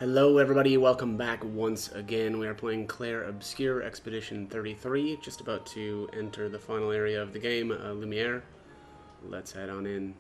Hello everybody, welcome back once again. We are playing Clair Obscur Expedition 33, just about to enter the final area of the game, Lumiere. Let's head on in.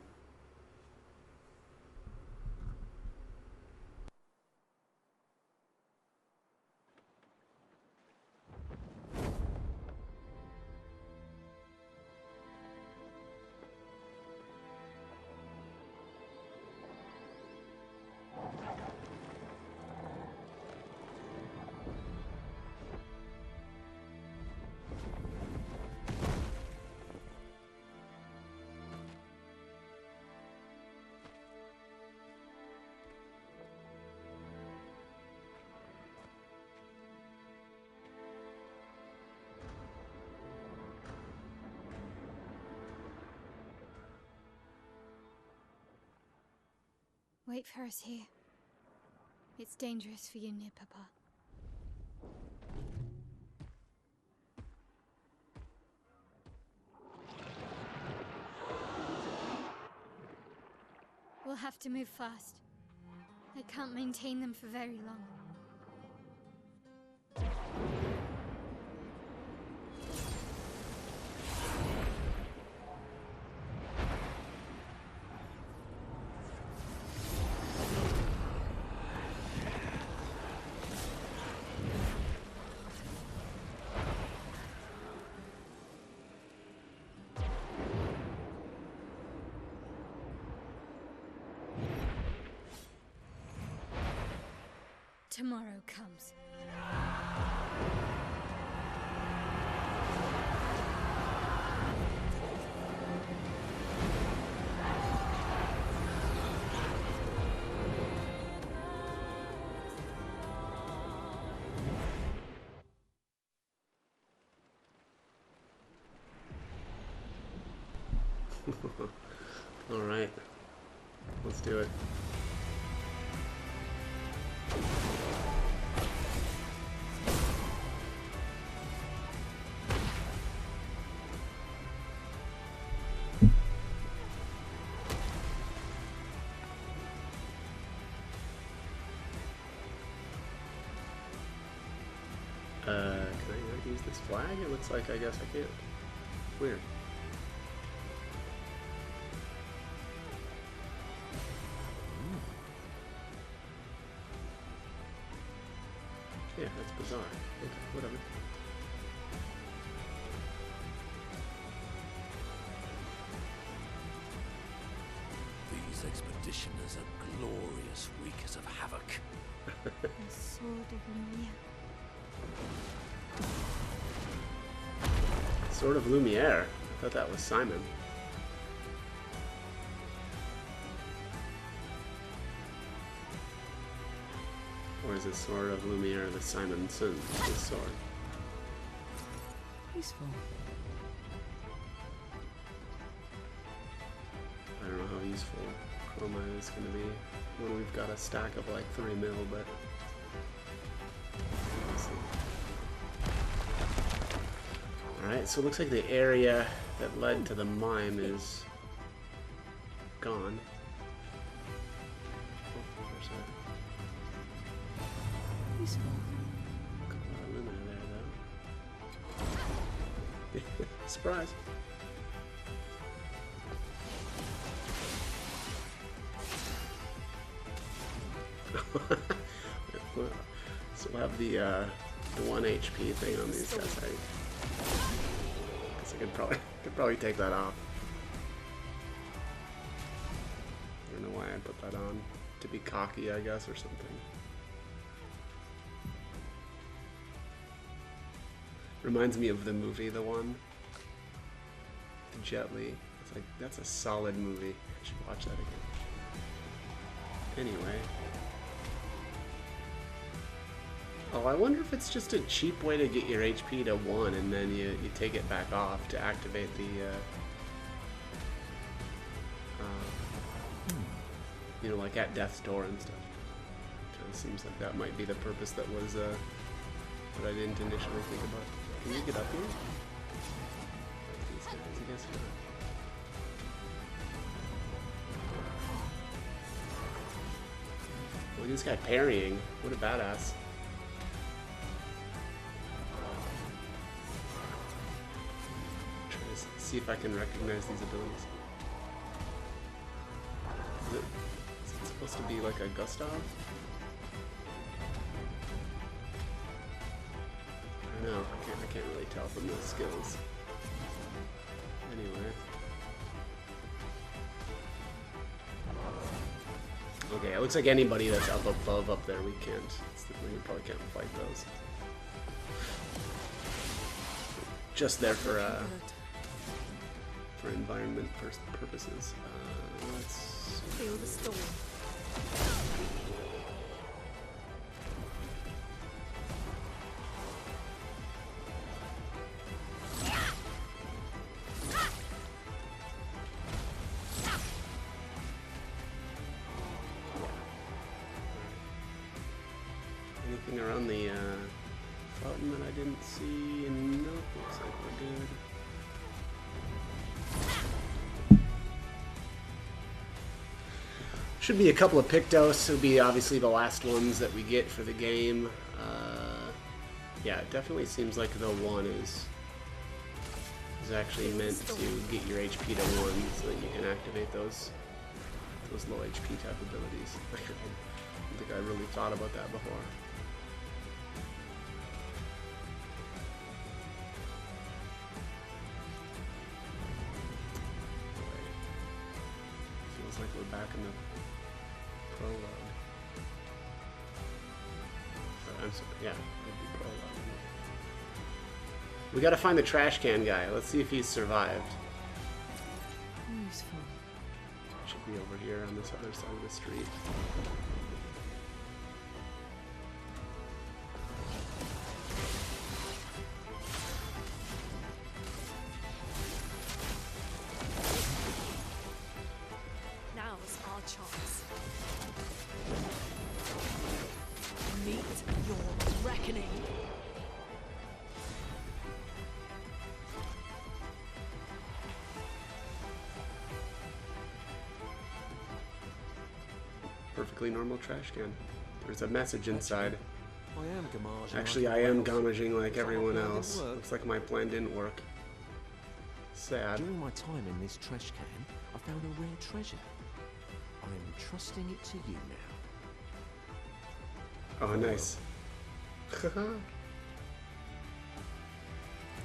Wait for us here. It's dangerous for you near Papa. We'll have to move fast. I can't maintain them for very long. Tomorrow comes. Alright, let's do it. Can I not use this flag? It looks like I guess I can't. Weird. Yeah, that's bizarre. Okay, whatever. These expeditioners are glorious wreakers of havoc. The sword of Lumiere. Sword of Lumiere. I thought that was Simon. Or is it Sword of Lumiere the Simon's sword? Peaceful. I don't know how useful chroma is going to be when we've got a stack of like 3 mil, but we'll see. Alright, so it looks like the area that led to the mine is gone. Oh, there's Peaceful. a couple of Lumiere there, though. Surprise! So we'll have the 1 HP thing on these guys. I guess I could probably take that off. I don't know why I put that on. To be cocky, I guess, or something. Reminds me of the movie, The One. The Jet Li. It's like, that's a solid movie. I should watch that again. Anyway. Oh, I wonder if it's just a cheap way to get your HP to 1 and then you take it back off to activate the, you know, like at death's door and stuff. Kind of seems like that might be the purpose that was, that I didn't initially think about. Can you get up here? These guys, I guess not. at this guy parrying. What a badass. Try to see if I can recognize these abilities. Is it supposed to be like a Gustav? I don't know. I can't really tell from those skills. Anyway. Okay, it looks like anybody that's up above up there we can't. We probably can't fight those. Just there for environment purposes. Let's feel the storm. anything around the fountain that I didn't see? Nope, looks like we're good. Should be a couple of Pictos. It'll be obviously the last ones that we get for the game. Yeah, it definitely seems like the one is actually meant to get your HP to 1 so that you can activate those low HP type abilities. I don't think I really thought about that before. Feels like we're back in the prologue. I'm sorry, yeah, it'd be prologue. We gotta find the trash can guy. Let's see if he's survived. Useful. Should be over here on this other side of the street. Now's our chance. Meet your reckoning. Perfectly normal trash can. There's a message inside. I am gamaging. Actually, I am gamaging like everyone else. Looks like my plan didn't work. Sad. During my time in this trash can, I found a rare treasure. I am trusting it to you now. Oh, nice.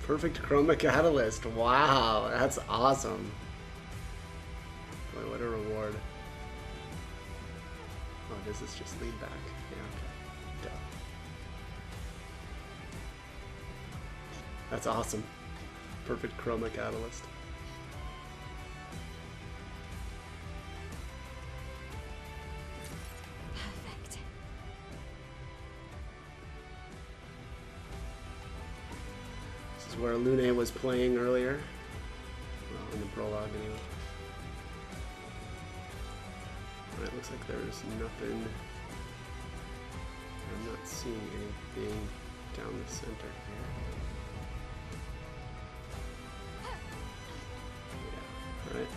Perfect chroma catalyst. Wow, that's awesome. Boy, what a reward. Oh, does this just lead back? Yeah, okay. Duh. That's awesome. Perfect chroma catalyst. Perfect. This is where Lumiere was playing earlier. Well, in the prologue anyway. Alright, looks like there's nothing. I'm not seeing anything down the center here. Yeah, alright.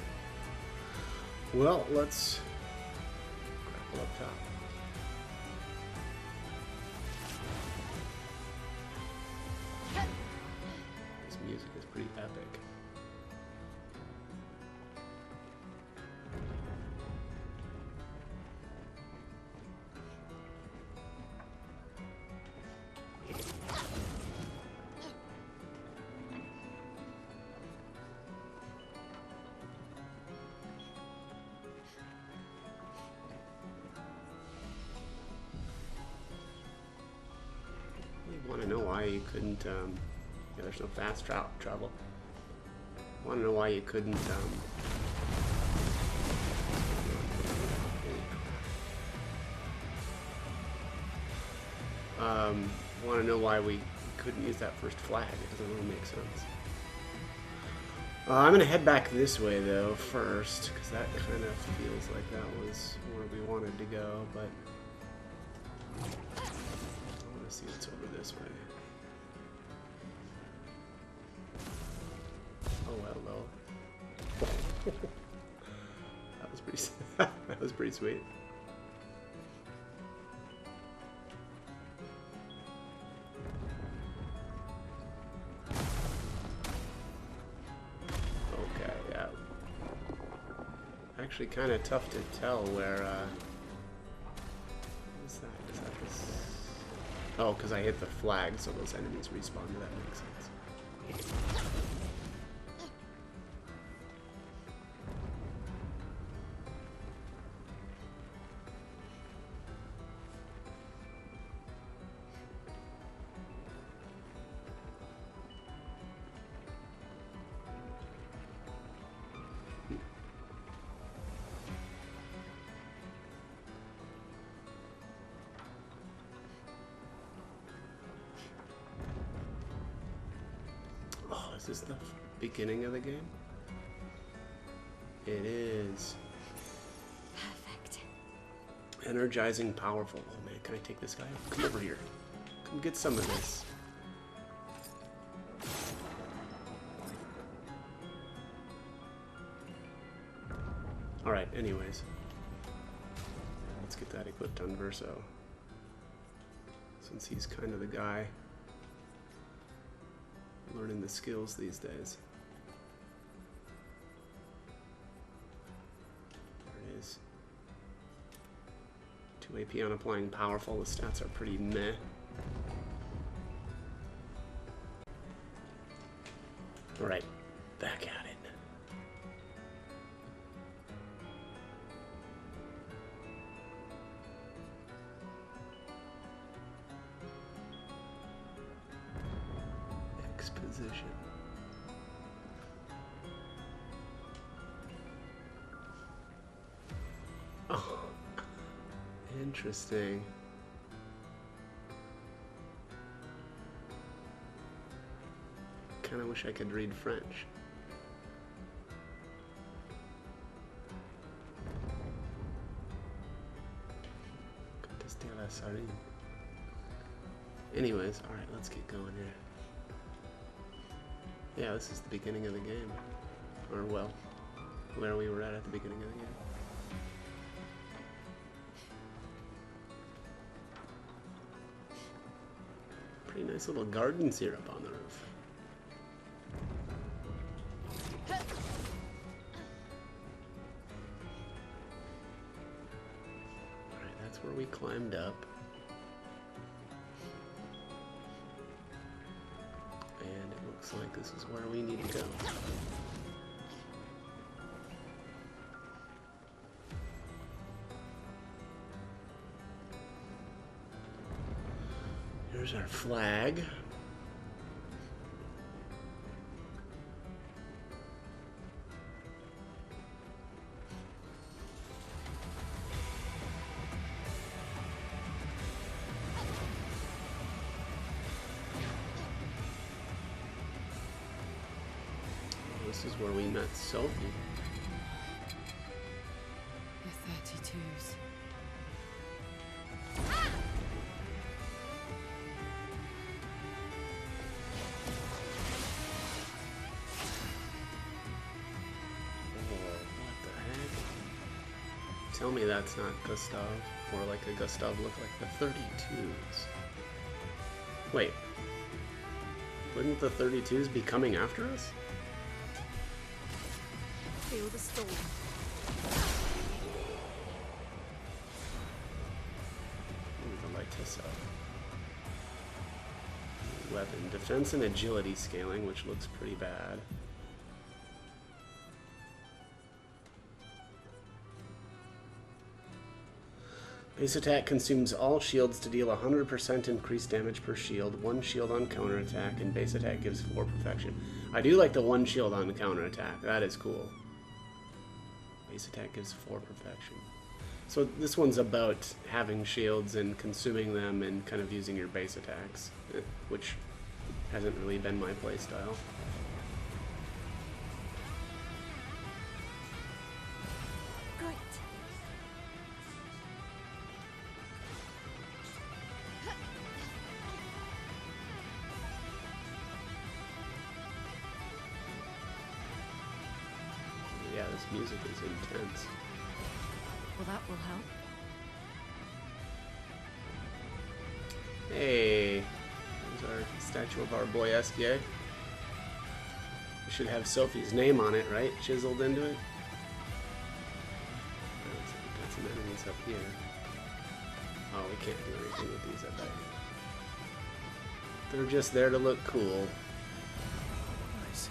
Well, let's grapple up top. This music is pretty epic. Want to know why you couldn't, yeah, there's no fast travel. Want to know why you couldn't, want to know why we couldn't use that first flag. It doesn't really make sense. I'm going to head back this way, though, first, because that kind of feels like that was where we wanted to go, but see what's over this way. Oh, hello. That was pretty. That was pretty sweet. actually kind of tough to tell where, what is that? Is that this? Oh, because I hit the flag, so those enemies respawn. That makes sense. Is this the beginning of the game? It is. Perfect. Energizing, powerful. Oh man, can I take this guy? Come over here. Come get some of this. Alright, anyways. Let's get that equipped on Verso. Since he's kind of the guy learning the skills these days. There it is. 2 AP on applying powerful. The stats are pretty meh. Alright, back at it. Exposition. Oh, interesting. Kind of wish I could read French. Contester la sardine. Anyways, alright, let's get going here. Yeah, this is the beginning of the game. Or, well, where we were at the beginning of the game. Pretty nice little gardens here up on the roof. Alright, that's where we climbed up. Looks like this is where we need to go. Here's our flag. This is where we met Sophie. The 32s. What the heck? Tell me that's not Gustav, or like a Gustav look like the 32s. Wait. Wouldn't the 32s be coming after us? Feel the storm. Ooh, the light this up. Weapon. Defense and agility scaling, which looks pretty bad. Base attack consumes all shields to deal 100% increased damage per shield, 1 shield on counterattack, and base attack gives 4 perfection. I do like the 1 shield on the counterattack. That is cool. Base attack gives 4 perfection. So this one's about having shields and consuming them and kind of using your base attacks, which hasn't really been my playstyle. Yeah, this music is intense. Well, that will help. Hey, there's our statue of our boy Eskier. We should have Sophie's name on it, right? Chiseled into it. up here? Oh, we can't do anything with these, I bet. They're just there to look cool. Nice.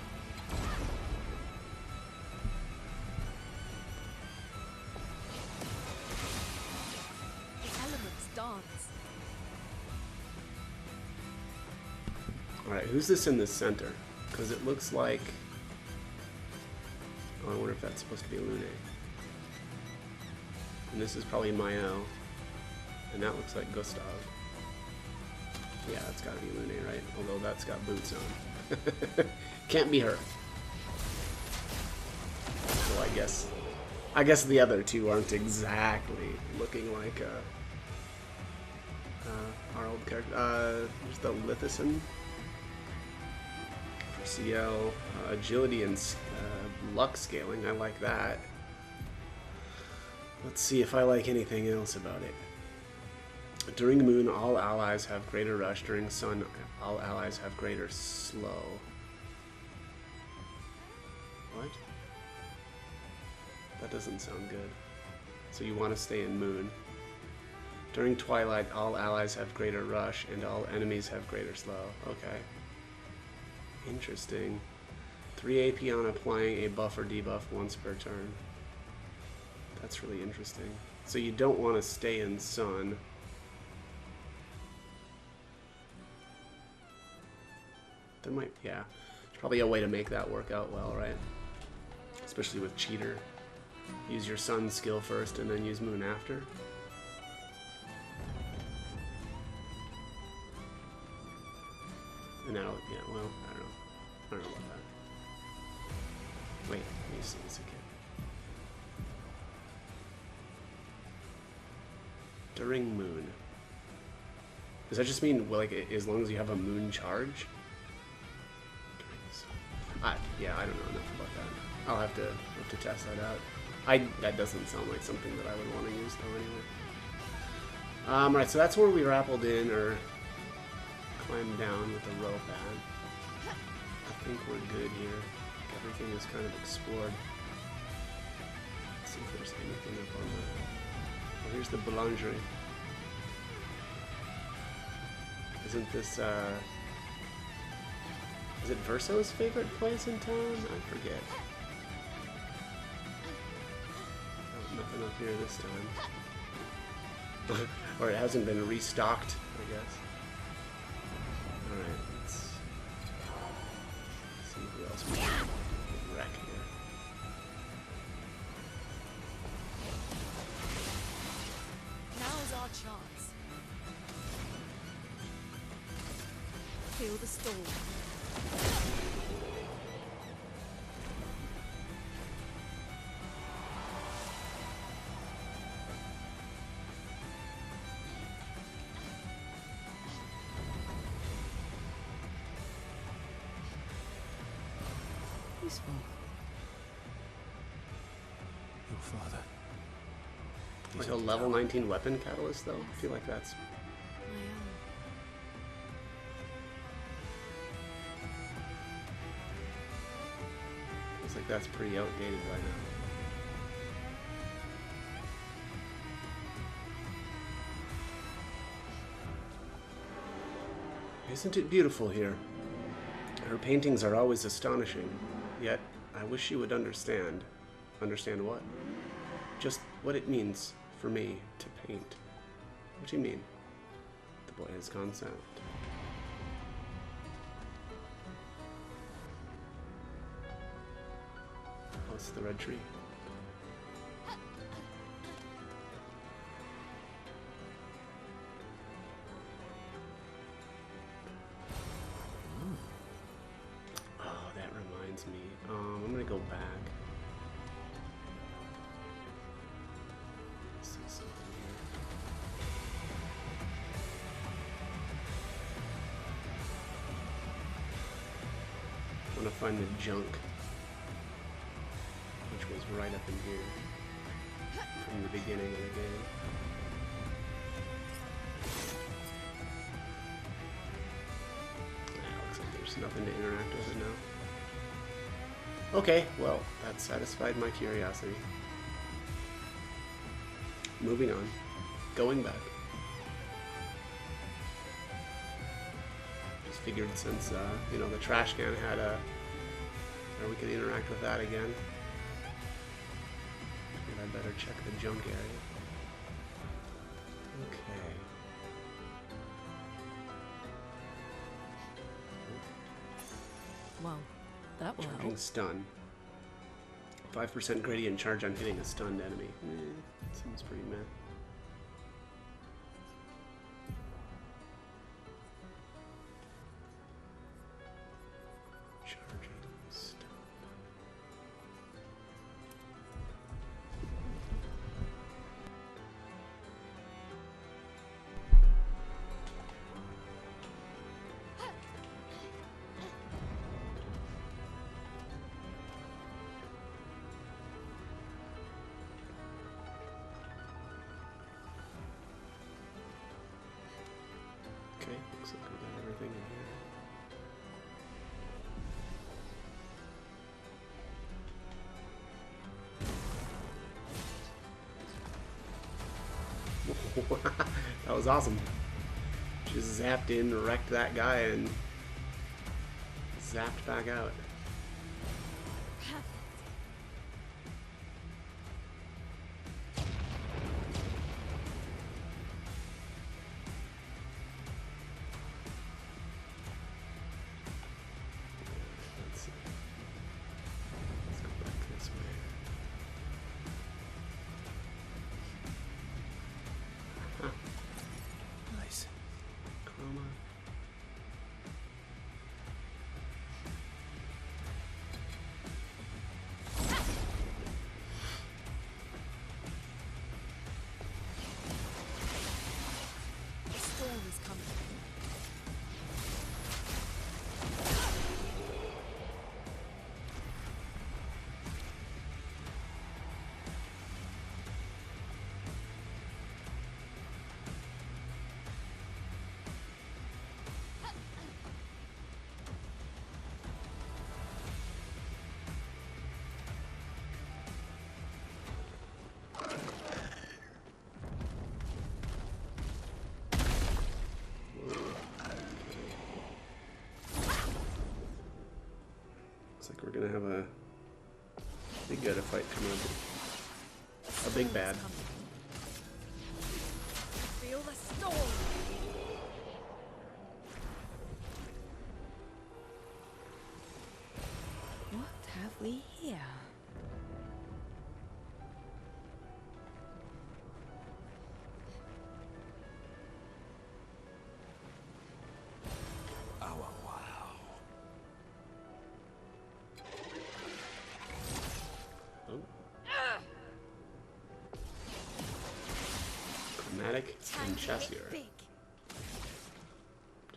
The elements dance. Alright, who's this in the center? Because it looks like... Oh, I wonder if that's supposed to be Lune. And this is probably Mael. And that looks like Gustav. Yeah, that's gotta be Lune, right? Although that's got boots on. Can't be her. So I guess the other two aren't exactly looking like our old character. There's the Lithison for CL, agility and luck scaling. I like that. Let's see if I like anything else about it. During moon, all allies have greater rush. During sun, all allies have greater slow. What? That doesn't sound good. So you want to stay in moon. During twilight, all allies have greater rush, and all enemies have greater slow. Okay. Interesting. 3 AP on applying a buff or debuff once per turn. That's really interesting. So you don't want to stay in sun. There might, yeah. There's probably a way to make that work out well, right? Especially with cheater. Use your sun skill first and then use moon after. And that'll, yeah, well, I don't know. I don't know about that. Wait, let me see this again. During moon. Does that just mean, well, like, as long as you have a moon charge? Yeah, I don't know enough about that. I'll have to test that out. That doesn't sound like something that I would want to use though anyway. Right, so that's where we rappelled in or climbed down with the rope at. I think we're good here. Everything is kind of explored. Let's see if there's anything up on the... Oh, here's the boulangerie. Isn't this, is it Verso's favorite place in town? I forget. Oh, nothing up here this time. Or it hasn't been restocked, I guess. Alright, let's see who else we can wreck here. Now's our chance. Feel the storm. Peaceful. Your father. Like a level 19 weapon catalyst, though? I feel like that's... Looks like that's pretty outdated by now. Isn't it beautiful here? Her paintings are always astonishing, yet I wish you would understand. Understand what? Just what it means for me to paint. What do you mean? The boy has gone silent. Oh, it's the red tree. Oh, that reminds me. I'm gonna go back. Let's see something here. I want to find the junk, which was right up in here from the beginning of the game. Looks like there's nothing to interact with it now. Okay, well, that satisfied my curiosity. moving on. Going back. Just figured since, you know, the trash can had a... Or we could interact with that again. Figured I'd better check the junk area. Okay. Well, that will Charging help. stun. 5% gradient charge on hitting a stunned enemy. Seems pretty meh. Charging stun. Okay, looks like we got everything in here. That was awesome. Just zapped in, wrecked that guy, and zapped back out. Let's see. Let's go back this way. Huh. Nice. Chroma. The storm is coming. Looks like we're gonna have a big guy to fight coming up. A big bad. Feel the storm. What have we here? Oh, wow. Oh. Chromatic and Chassier. Big.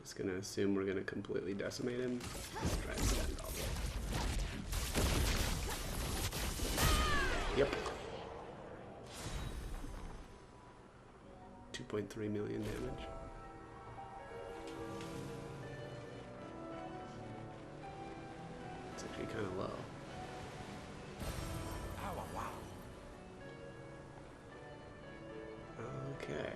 Just gonna assume we're gonna completely decimate him. Let's try and stand all day. Yep. 2.3 million damage. It's actually kind of low. Oh, wow. Okay.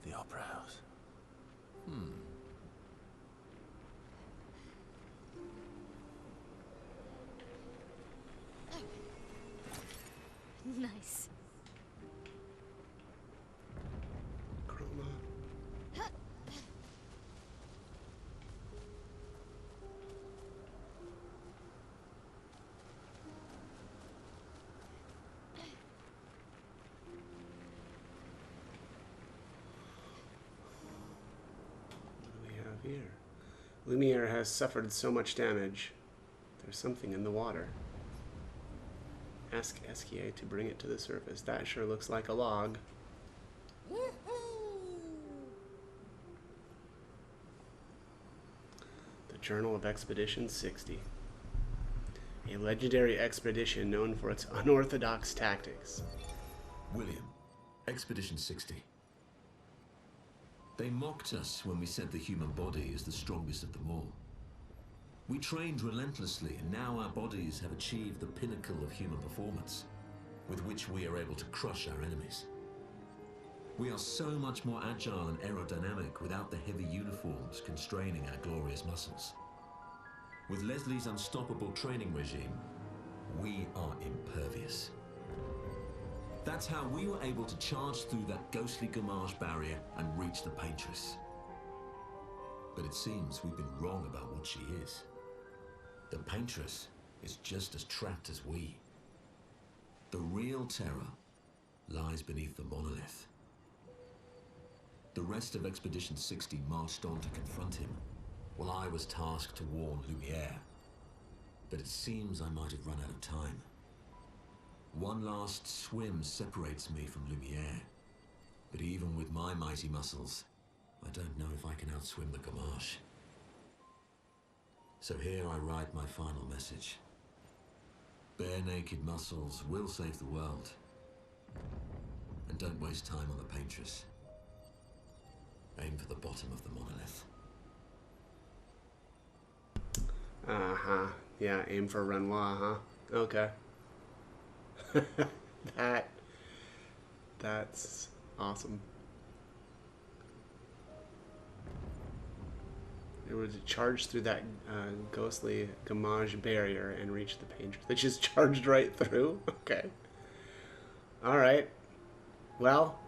The Opera House. Nice. Chroma. What do we have here? Lumiere has suffered so much damage. There's something in the water. Ask SKA to bring it to the surface. That sure looks like a log. The Journal of Expedition 60. A legendary expedition known for its unorthodox tactics. William, Expedition 60. They mocked us when we said the human body is the strongest of them all. We trained relentlessly, and now our bodies have achieved the pinnacle of human performance, with which we are able to crush our enemies. We are so much more agile and aerodynamic without the heavy uniforms constraining our glorious muscles. With Leslie's unstoppable training regime, we are impervious. That's how we were able to charge through that ghostly Gamage barrier and reach the Paintress. But it seems we've been wrong about what she is. The Paintress is just as trapped as we. The real terror lies beneath the monolith. The rest of Expedition 60 marched on to confront him, while I was tasked to warn Lumiere. But it seems I might have run out of time. One last swim separates me from Lumiere, but even with my mighty muscles, I don't know if I can outswim the Gamage. So here I write my final message. Bare naked muscles will save the world. And don't waste time on the Paintress. Aim for the bottom of the monolith. Uh-huh. Yeah, aim for Renoir, huh? Okay. That's awesome. It would charge through that ghostly Gamage barrier and reach the Paintress. They just charged right through? Okay. Alright. Well,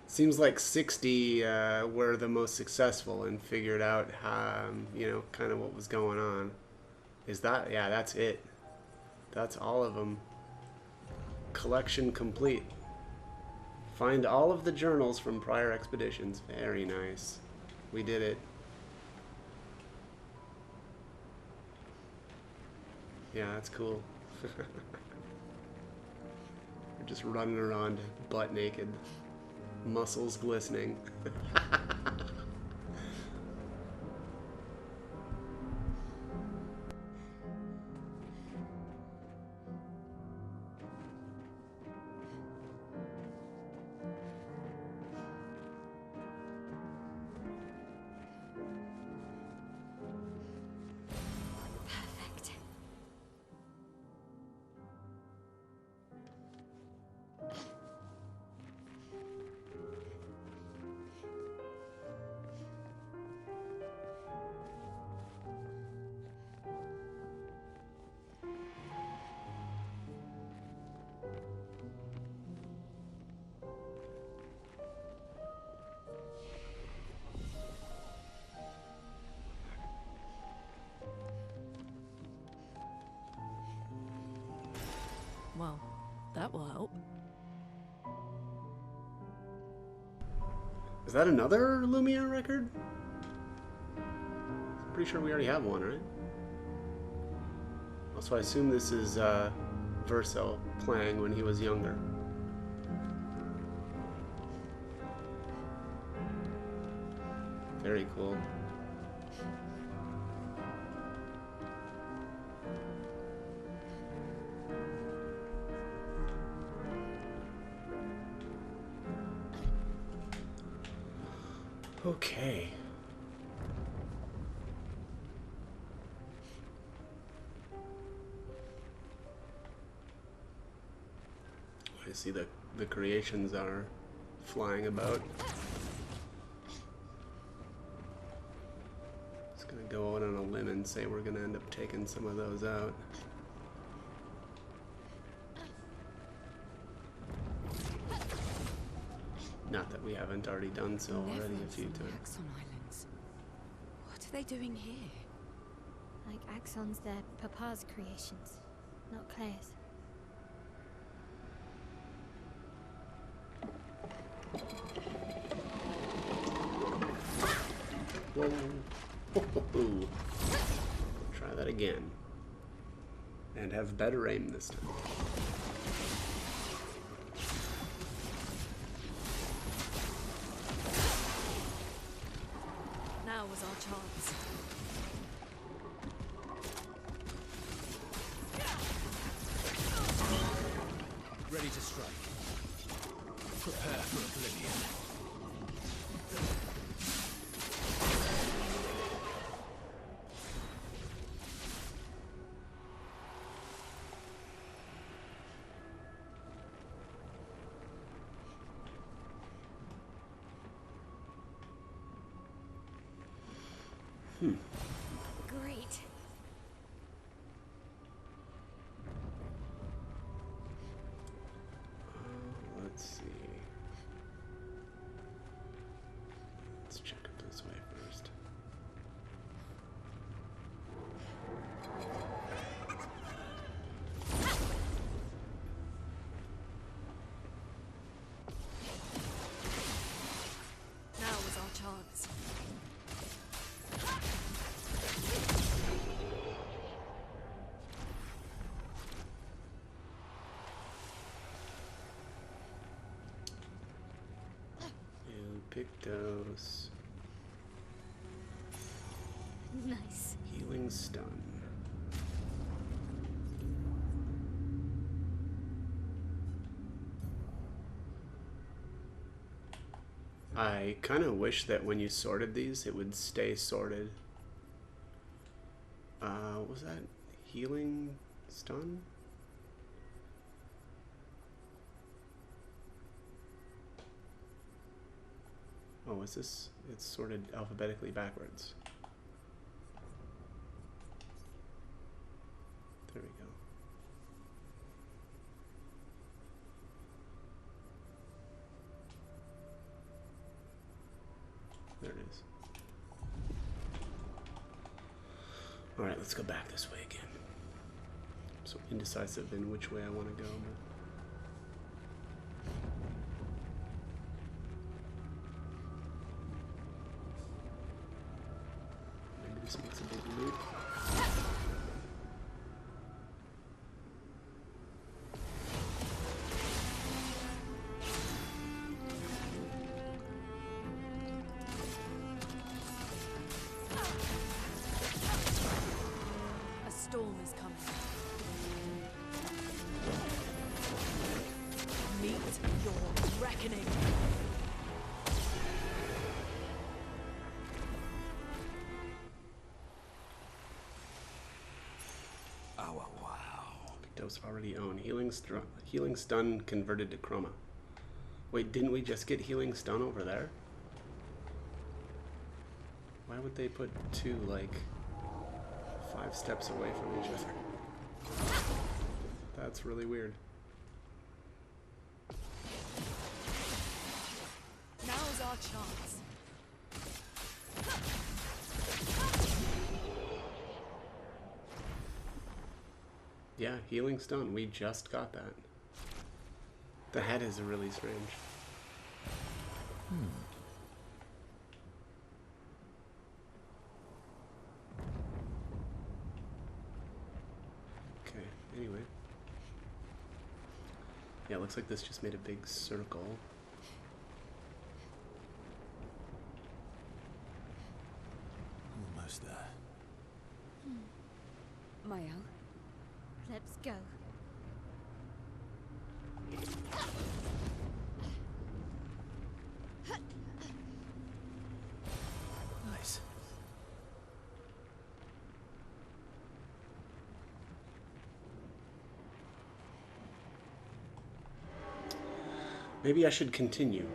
seems like 60 were the most successful and figured out how, you know, kind of what was going on. Is that? Yeah, that's it. That's all of them. Collection complete. Find all of the journals from prior expeditions. Very nice. We did it. Yeah, that's cool. We're just running around butt naked. Muscles glistening. Well, that will help. Is that another Lumiere record? Pretty sure we already have one, right? Also, I assume this is Verso playing when he was younger. Very cool. Okay. I see the creations are flying about. Just gonna go out on a limb and say we're gonna end up taking some of those out. Not that we haven't already done so already a few times. Axon Islands. What are they doing here? Like Axon's their Papa's creations, not Claire's. Whoa. Try that again. And have better aim this time. was our chance. Ready to strike. Prepare for oblivion. Great. Let's see. Let's check it this way first. Now was our chance. Pictos. Nice. Healing stun. I kind of wish that when you sorted these, it would stay sorted. Was that healing stun? Oh, is this? It's sorted alphabetically backwards. There we go. There it is. Alright, let's go back this way again. I'm so indecisive in which way I want to go. Maybe this makes a big loop. A storm is coming. Meet your reckoning. Oh, wow. Pictos already own. Healing stun converted to chroma. Wait, didn't we just get healing stun over there? Why would they put two, like, 5 steps away from each other? That's really weird. Now's our chance. Yeah, healing stun. We just got that. The head is really strange. Okay, anyway. Yeah, it looks like this just made a big circle. Almost there. Mael, Let's go. Nice. Maybe I should continue.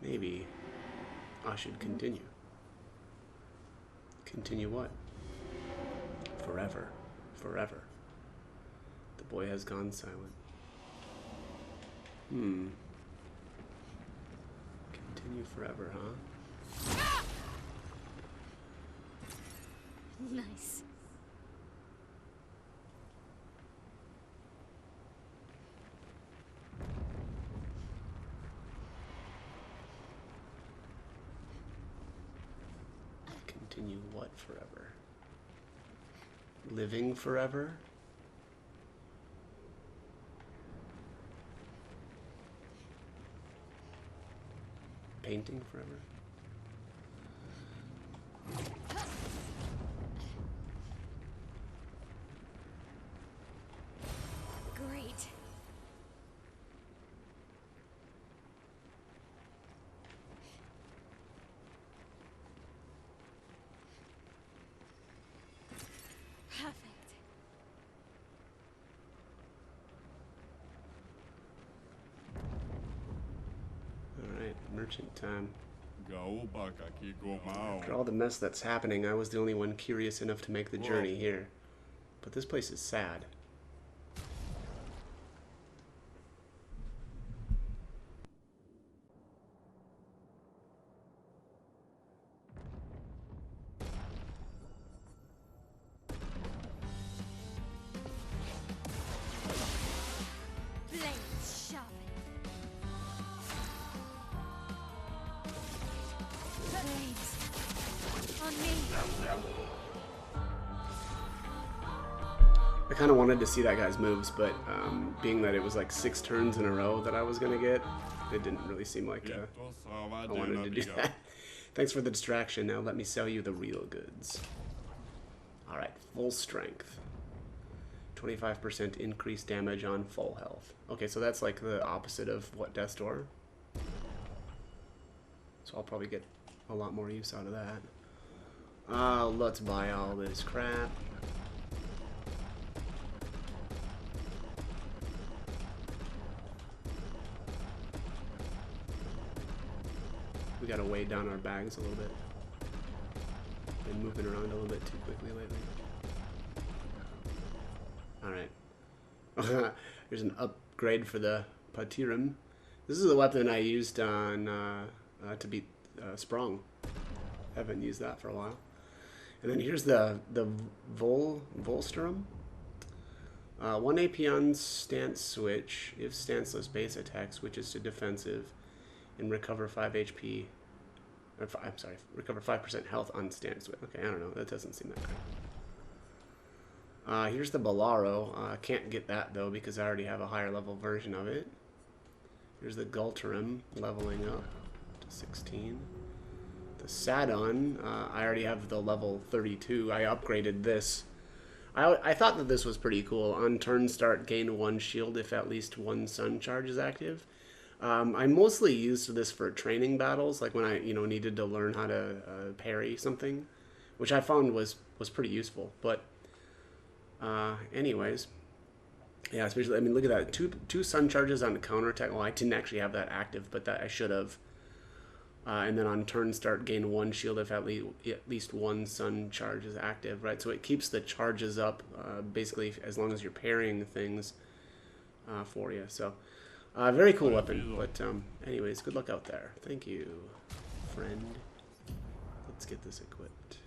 Maybe I should continue. Continue what? Forever. Forever. The boy has gone silent. Continue forever, huh? Nice. Continue what forever? Living forever? Painting forever? Merchant time. Gaubaka Kigomao. After all the mess that's happening, I was the only one curious enough to make the journey here. But this place is sad. Blades sharpen. Blades on me. I kind of wanted to see that guy's moves, but being that it was like 6 turns in a row that I was going to get, it didn't really seem like I wanted to do that. Thanks for the distraction. Now let me sell you the real goods. Alright, full strength. 25% increased damage on full health. Okay, so that's like the opposite of what Death's Door. So I'll probably get a lot more use out of that. Let's buy all this crap. We gotta weigh down our bags a little bit. Been moving around a little bit too quickly lately. Alright. Here's an upgrade for the Patirum. This is the weapon I used on to beat Sprung. Haven't used that for a while. And then here's the Volstrum. 1 AP on stance switch. If stanceless base attack switches to defensive, and recover 5 HP. I'm sorry, recover 5% health on stance switch. Okay, I don't know. That doesn't seem that great. Here's the Bolaro. Can't get that though because I already have a higher level version of it. Here's the Gulturum leveling up to 16. The Sadon, I already have the level 32. I upgraded this. I thought that this was pretty cool. On turn start, gain 1 shield if at least 1 sun charge is active. I mostly used this for training battles, like when I needed to learn how to parry something, which I found was pretty useful. But anyways, yeah, especially, I mean, look at that, two sun charges on the counterattack. Well, I didn't actually have that active, but that I should have. And then on turn start, gain 1 shield if at least 1 sun charge is active, right? So it keeps the charges up, basically, as long as you're parrying things for you. So, very cool weapon. But anyways, good luck out there. Thank you, friend. Let's get this equipped.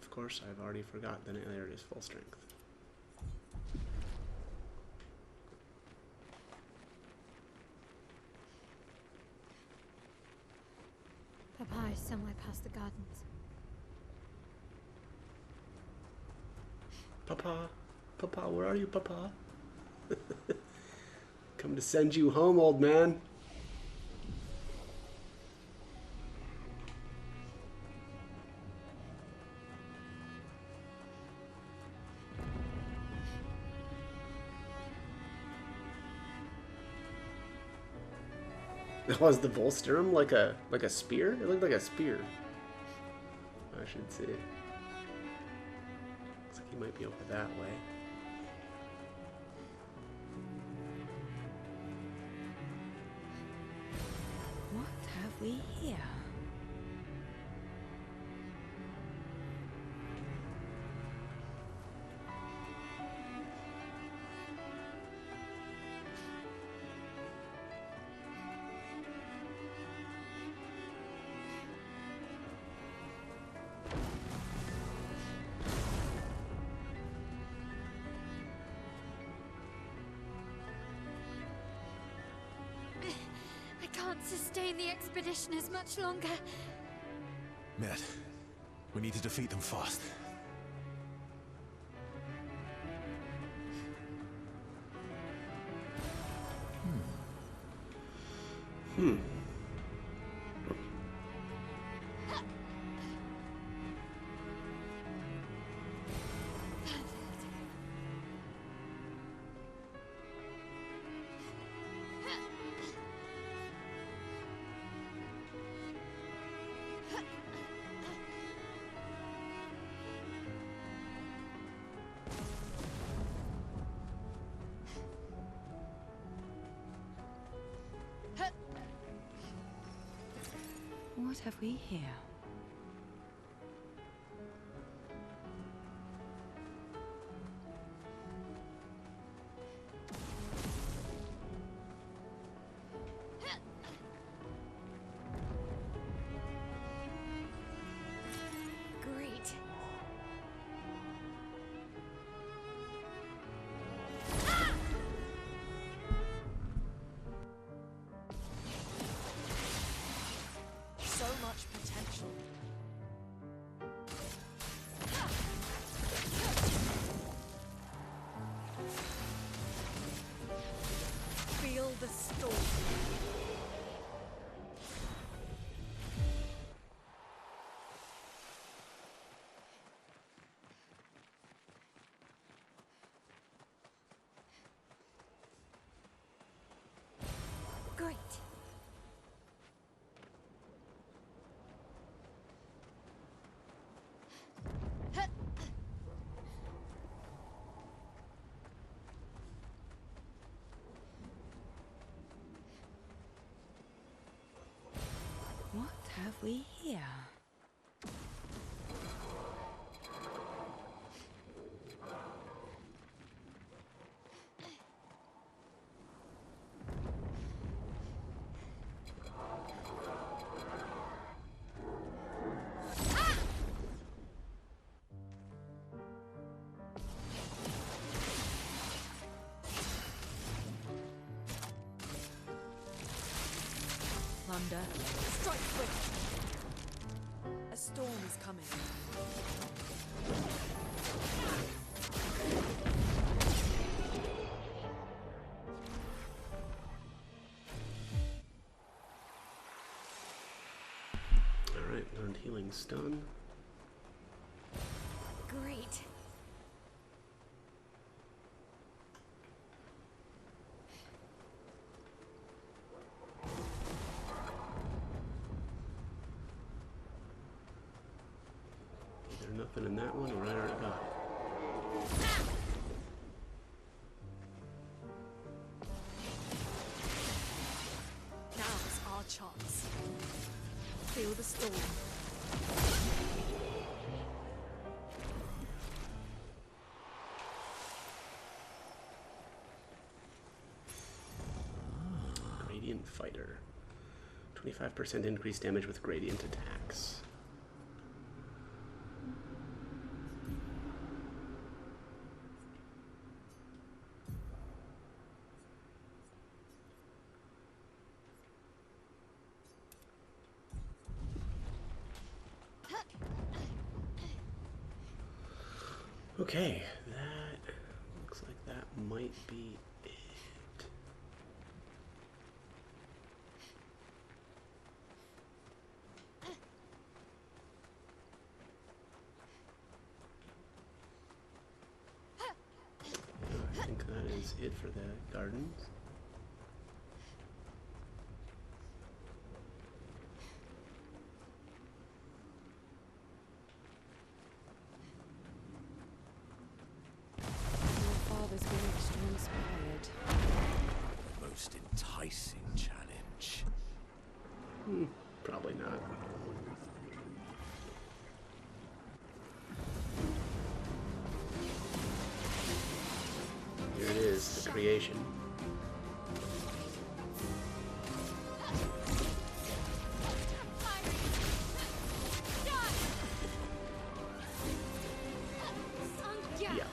Of course, I've already forgot. Then there it is, full strength. Papa is somewhere past the gardens. Papa, Papa, where are you, Papa? Come to send you home, old man. Was the Volstrum like a spear? It looked like a spear. I should see. Looks like he might be over that way. What have we here? I can't sustain the expeditioners much longer. Matt, we need to defeat them fast. What have we here? Great. So much potential. Feel the storm. Great. What have we here? Thunder. Strike quick. A storm is coming. Alright, learned healing stun. Great. Either nothing in that one or I already got it. Now's our chance. Feel the storm. Gradient Fighter. 25% increased damage with gradient attacks. Okay, that looks like that might be it. I think that is it for the gardens. Your father's village to inspired. The most enticing challenge. Probably not. Here it is, the creation. Yeah.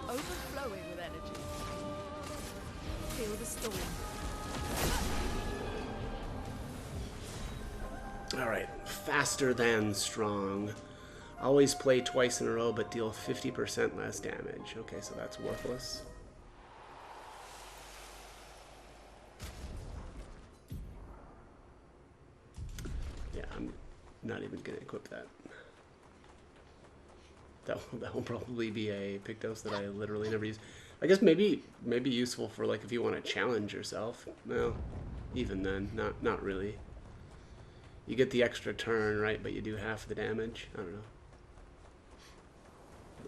Overflowing with energy. Feel the storm. Alright, faster than strong. Always play twice in a row, but deal 50% less damage. Okay, so that's worthless. Yeah, I'm not even gonna equip that. That will probably be a Pictos that I literally never use. I guess maybe useful for like if you want to challenge yourself. No, even then, not really. You get the extra turn, right? But you do half the damage. I don't know.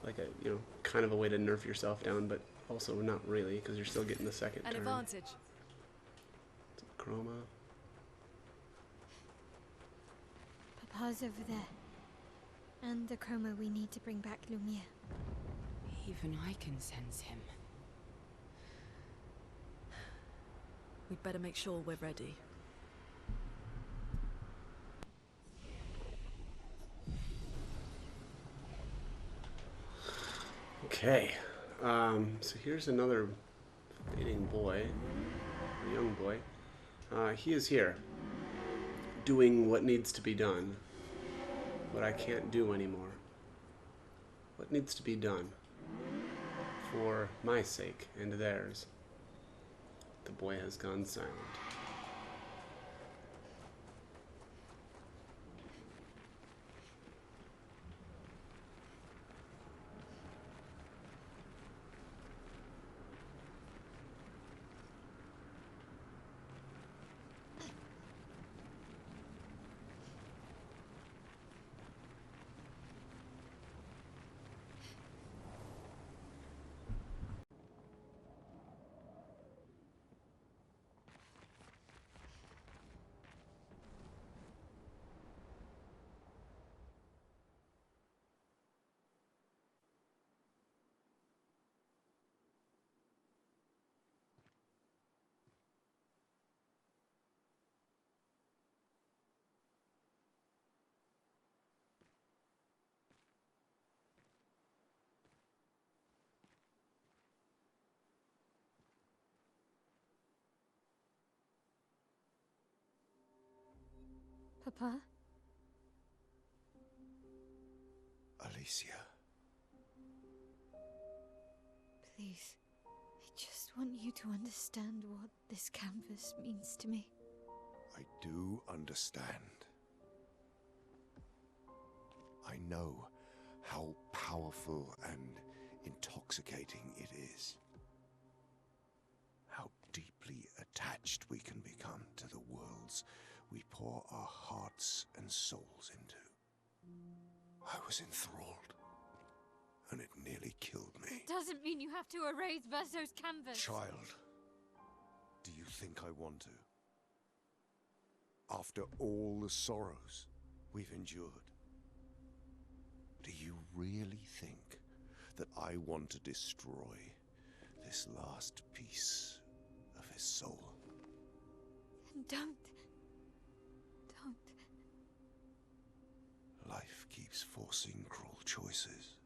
like a, you know, kind of a way to nerf yourself down, but also not really, because you're still getting the second An turn. advantage. Chroma. Papa's over there. And the chroma we need to bring back Lumiere. Even I can sense him. We'd better make sure we're ready. Okay. So here's another fading boy, or young boy. He is here, doing what needs to be done, what I can't do anymore. What needs to be done for my sake and theirs. The boy has gone silent. Papa? Alicia. Please. I just want you to understand what this canvas means to me. I do understand. I know how powerful and intoxicating it is. How deeply attached we can become to the worlds we pour our hearts and souls into. I was enthralled, and it nearly killed me. Doesn't mean you have to erase Verso's canvas. Child, do you think I want to? After all the sorrows we've endured, do you really think that I want to destroy this last piece of his soul? Don't. Life keeps forcing cruel choices.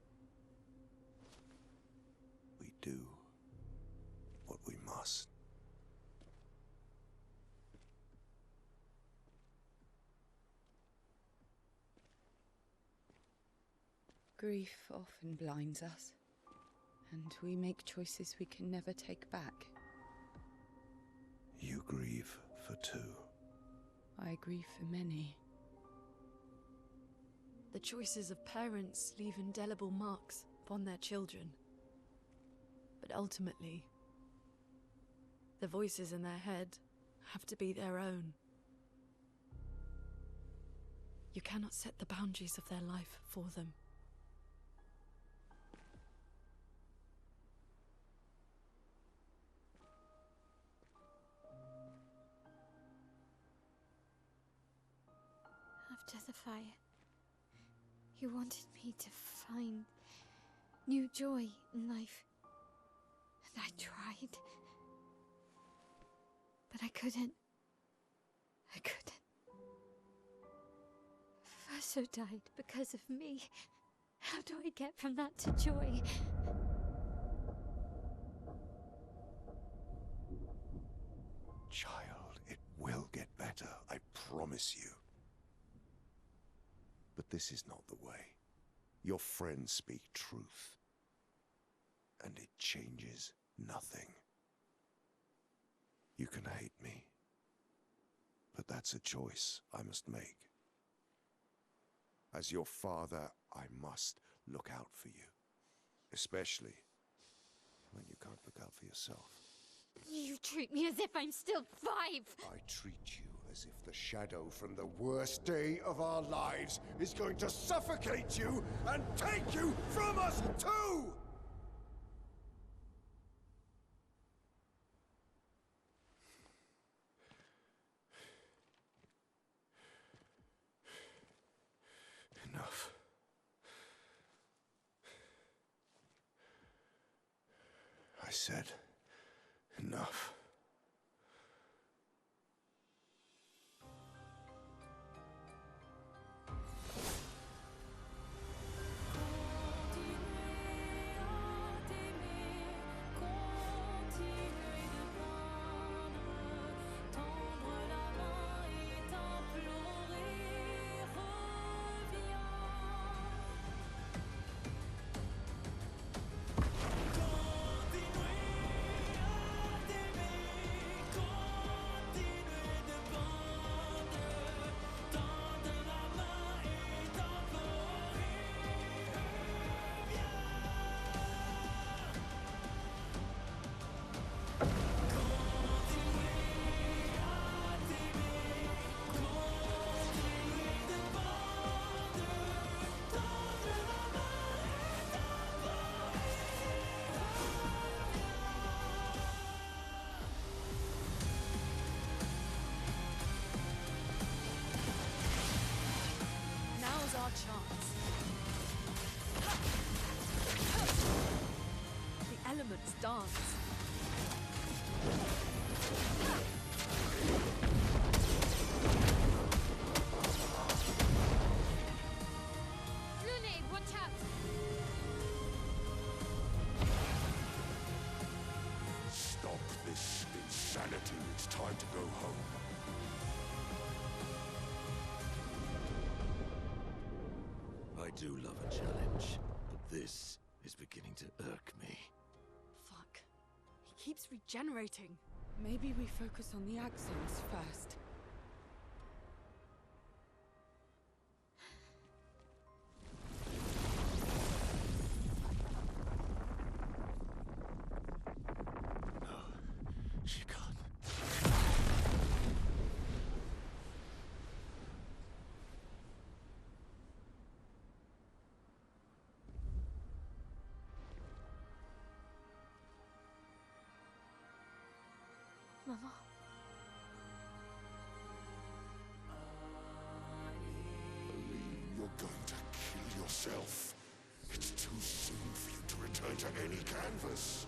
We do what we must. Grief often blinds us, and we make choices we can never take back. You grieve for two. I grieve for many. The choices of parents leave indelible marks upon their children. But ultimately, the voices in their head have to be their own. You cannot set the boundaries of their life for them. After the fire, you wanted me to find new joy in life. And I tried. But I couldn't. Verso died because of me. How do I get from that to joy? Child, it will get better, I promise you. But this is not the way. Your friends speak truth. And it changes nothing. You can hate me. But that's a choice I must make. As your father, I must look out for you. Especially when you can't look out for yourself. You treat me as if I'm still 5! I treat you As if the shadow from the worst day of our lives is going to suffocate you and take you from us too! Enough. I said enough. Now's our chance. The elements dance. Lune, watch out! Stop this insanity. It's time to go home. I do love a challenge, but this is beginning to irk me. Fuck. He keeps regenerating. Maybe we focus on the axons first. She can't. Mama. You're going to kill yourself. It's too soon for you to return to any canvas.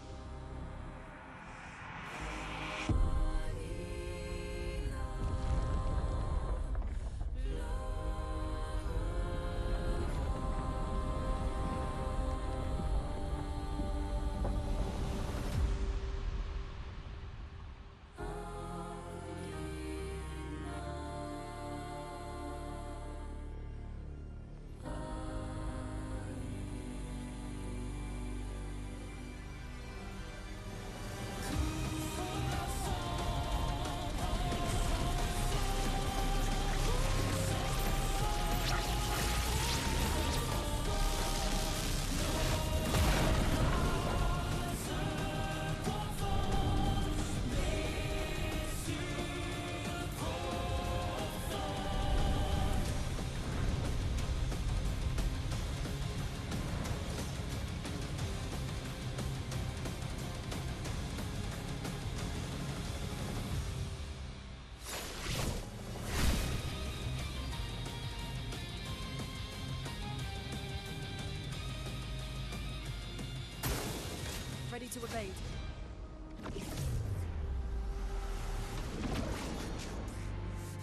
Ready to evade.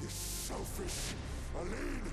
You selfish, Aline!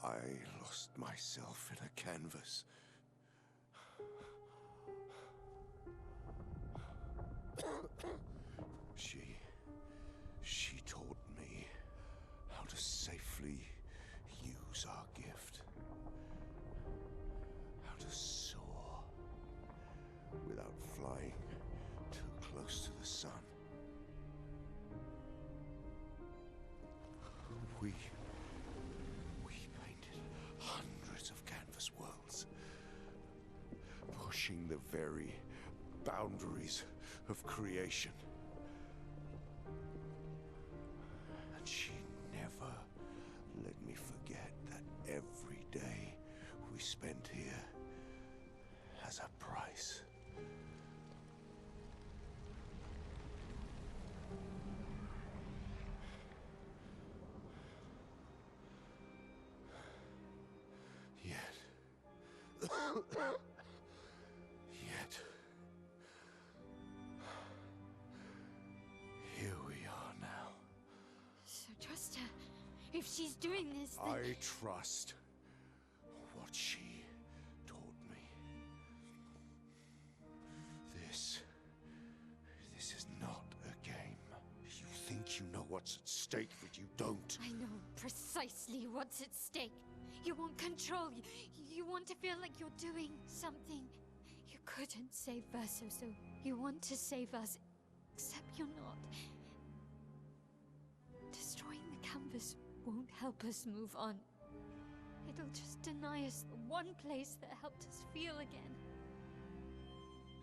I lost myself in a canvas. She taught me how to safely use our gift. How to soar without flying too close to the sun. We painted hundreds of canvas worlds, pushing the very boundaries of creation. And she never let me forget that every day we spent here has a price. Yet, here we are now. So trust her. If she's doing this, then... I trust what she taught me. This is not a game. You think you know what's at stake, but you don't. I know precisely what's at stake. You want control. You want to feel like you're doing something. You couldn't save Verso, so you want to save us. Except you're not. Destroying the canvas won't help us move on. It'll just deny us the one place that helped us feel again.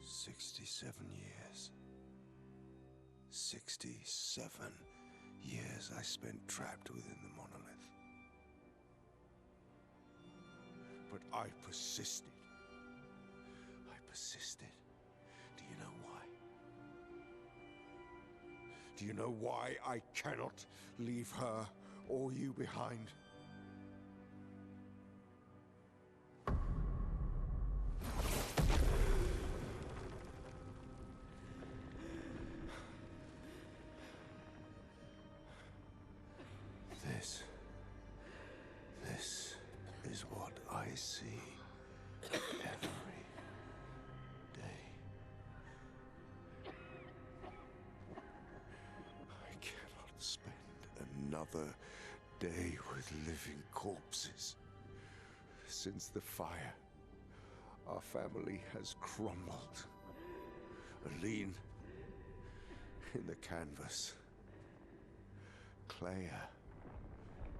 67 years. 67 years I spent trapped within the monolith. But I persisted. I persisted. Do you know why? Do you know why I cannot leave her or you behind? This is what I see every day. I cannot spend another day with living corpses. Since the fire, our family has crumbled. Aline in the canvas. Clair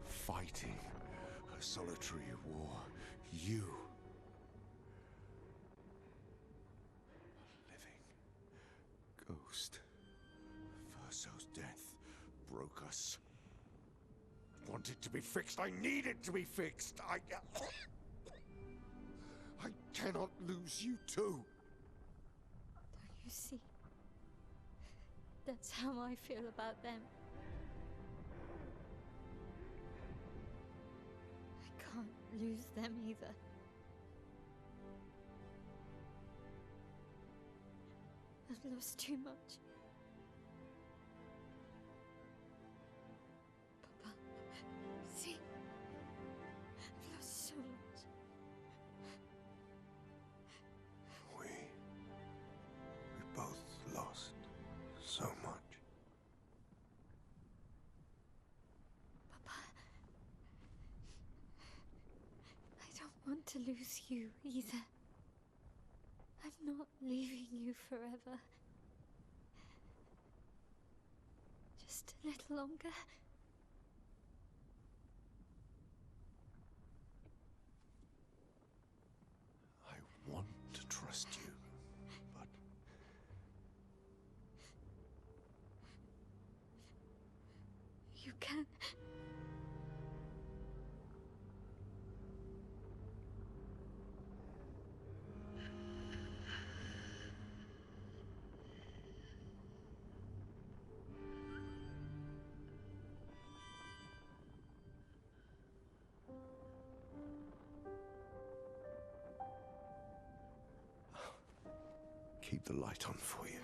fighting a solitary war. You, a living ghost. Verso's death broke us. Wanted to be fixed. I needed to be fixed. I cannot lose you too. Don't you see? That's how I feel about them. I can't lose them either. I've lost too much. Papa, see? I've lost so much. We both lost so much. Papa, I don't want to lose you either. I'm not leaving you forever. Just a little longer. I want to trust you, but You can. keep the light on for you.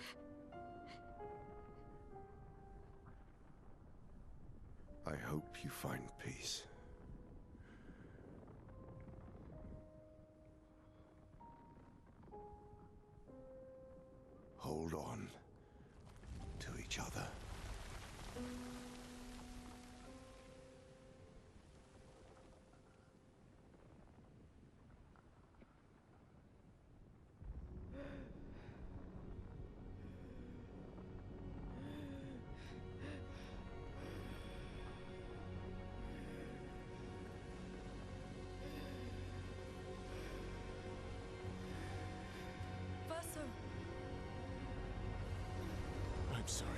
I hope you find peace. hold on to each other. Verso! I'm sorry.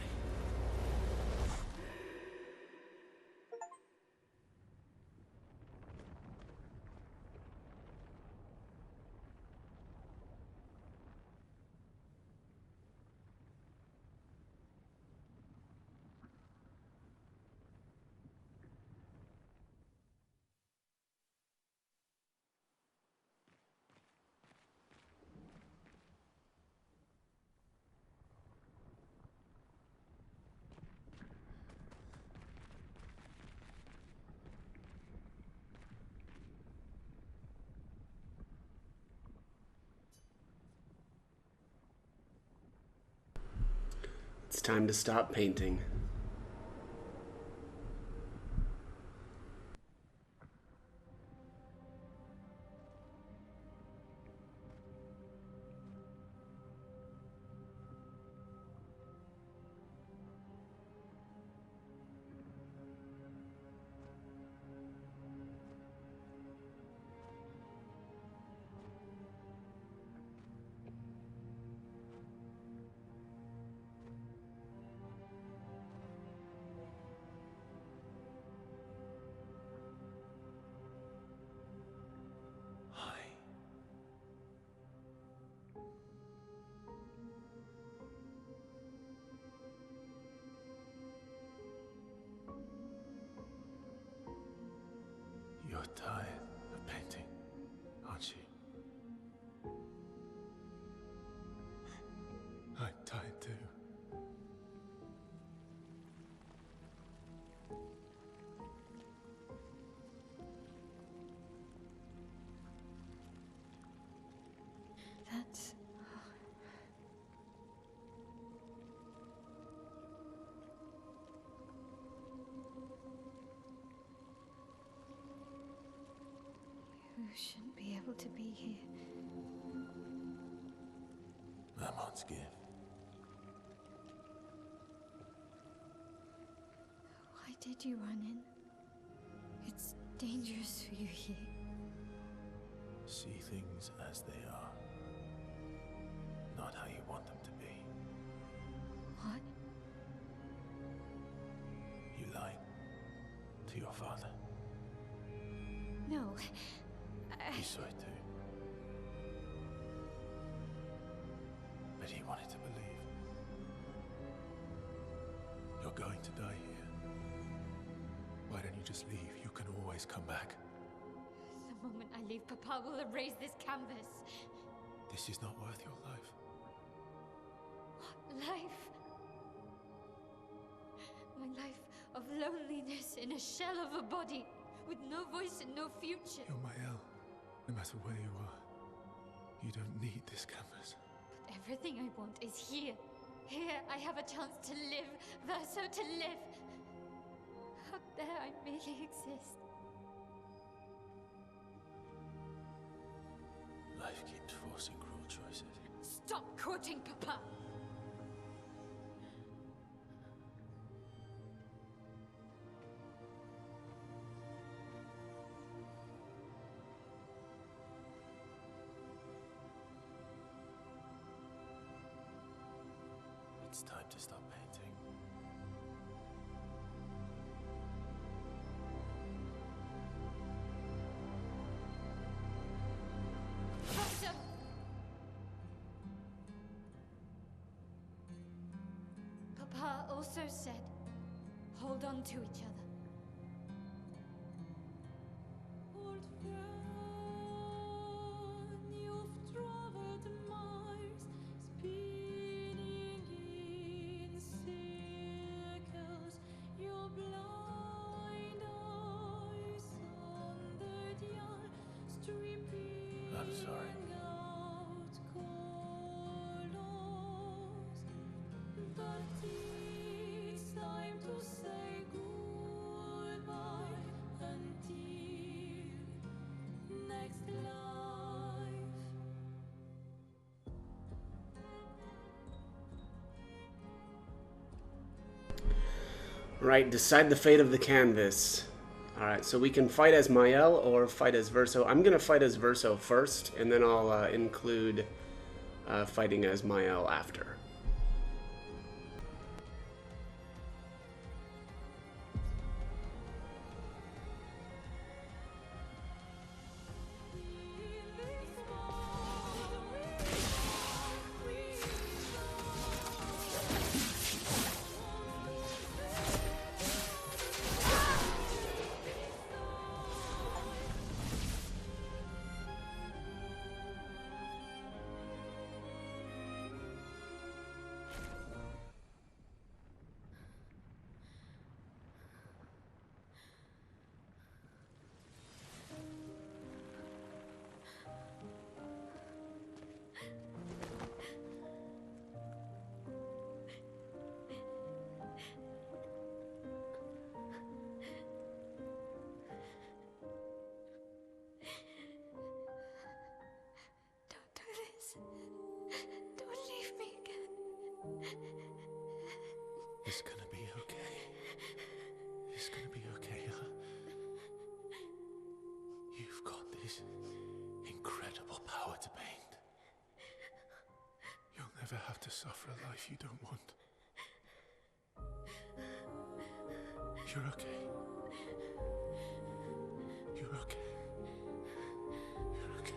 It's time to stop painting. You're tired of painting, aren't you? I'm tired too. That's... You shouldn't be able to be here. Lamont's gift. Why did you run in? It's dangerous for you here. See things as they are, not how you want them to be. What? You lied to your father. No. He saw it too. But he wanted to believe. You're going to die here. Why don't you just leave? You can always come back. The moment I leave, Papa will erase this canvas. This is not worth your life. What life? My life of loneliness in a shell of a body, with no voice and no future. You're my El. No matter where you are, you don't need this canvas. But everything I want is here. Here I have a chance to live, Verso, to live. Out there I merely exist. Life keeps forcing cruel choices. Stop quoting Papa! It's time to stop painting. Verso! Papa also said, hold on to each other. Old friend, you've traveled miles, spinning in circles. Your blind eyes on the dial, stripping I'm sorry. out colors. Right, decide the fate of the canvas. Alright, so we can fight as Mael or fight as Verso. I'm gonna fight as Verso first, and then I'll include fighting as Mael after. Don't do this. Don't leave me again. It's gonna be okay. It's gonna be okay, huh? You've got this incredible power to paint. You'll never have to suffer a life you don't want. You're okay. You're okay. You're okay.